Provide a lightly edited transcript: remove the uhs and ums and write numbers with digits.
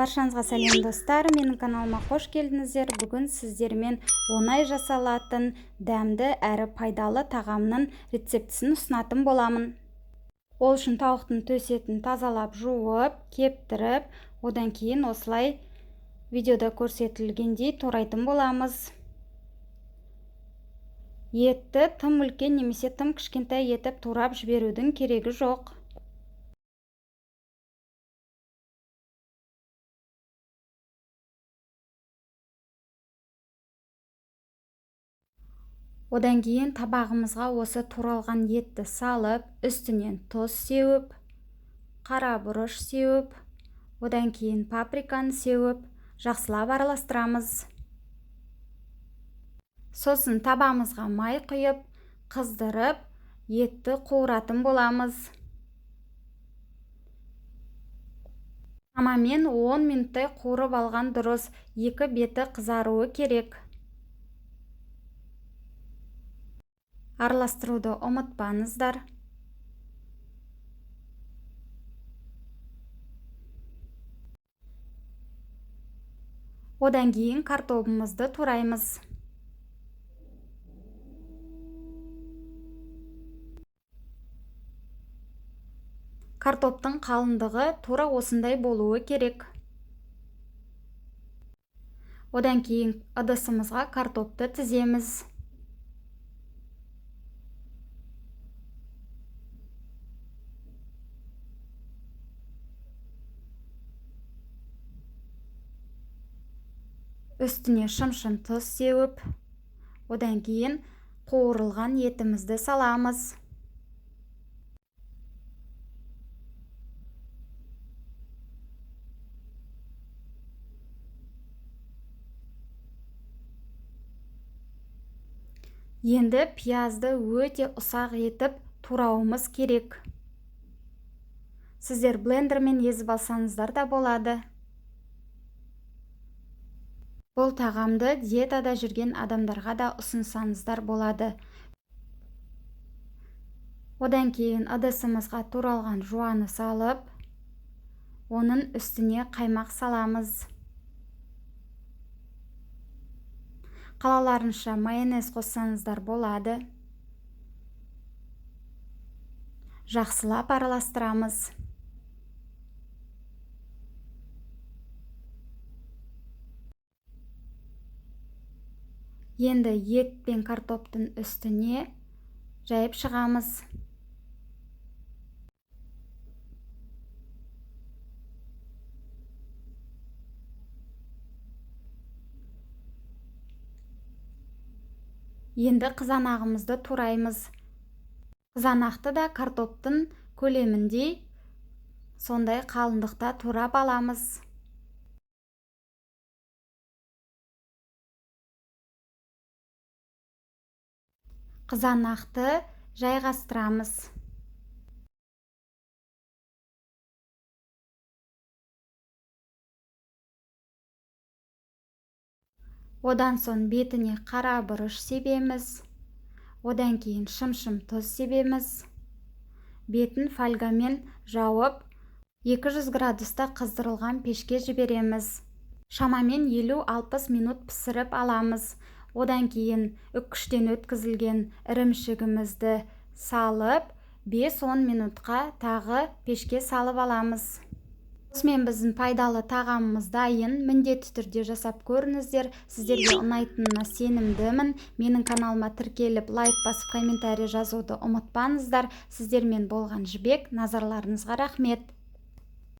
Баршаңызға сәлем достар, менің каналыма қош келдіңіздер. Бүгін сіздермен оңай жасалатын дәмді әрі пайдалы тағамның рецептісін ұсынатын боламын. Ол үшін тауықтың төс етін тазалап, жуып, кептіріп, одан кейін осылай видеода көрсетілгендей турайтын боламыз. Етті тым үлкен немесе тым кішкентай етіп турап жіберудің керегі жоқ. Одан кейін табағымызға осы туралған етті салып, үстінен тұз сеуіп, қара бұрыш сеуіп, одан кейін паприканы сеуіп, жақсылап араластырамыз. Сосын табамызға май құйып, қыздырып, етті қуыратын боламыз. Шамамен 10 минуттай қуырып алған дұрыс, екі беті қызаруы керек. Араластыруды ұмытпаңыздар. Одан кейін картопымызды тураймыз. Картоптың қалыңдығы тура осындай болуы керек. Одан кейін ыдысымызға картопты тіземіз. Үстіне шым-шым тұз сеуіп, одан кейін қуырылған етімізді саламыз. Енді пиязды өте ұсақ етіп турауымыз керек. Сіздер блендермен езіп алсаңыздар да болады. Бұл тағамды диетада жүрген адамдарға да ұсынсаңыздар болады. Одан кейін ыдысымызға туралған жуаны салып, оның үстіне қаймақ саламыз. Қалаларынша майонез қоссаңыздар болады. Жақсылап араластырамыз. Енді ет пен картоптың үстіне жайып шығамыз. Енді қызанағымызды тураймыз. Қызанақты да картоптың көлеміндей сондай қалыңдықта турап аламыз. Қызанақты жайғастырамыз. Одан соң бетіне қара бұрыш себеміз. Одан кейін шым-шым тұз себеміз. Бетін фольгамен жауып, 200 градуста қыздырылған пешке жібереміз. Шамамен 50-60 минут пісіріп аламыз. Одан кейін үккіштен өткізілген ірімшігімізді салып, 5-10 минутқа тағы пешке салып аламыз. Осымен біздің пайдалы тағамымыз дайын. Міндетті түрде жасап көріңіздер. Сіздерге ұнайтынына сенімдімін. Менің каналыма тіркеліп, лайк басып, комментарий жазуды ұмытпаңыздар. Сіздермен болған Жібек. Назарларыңызға рахмет.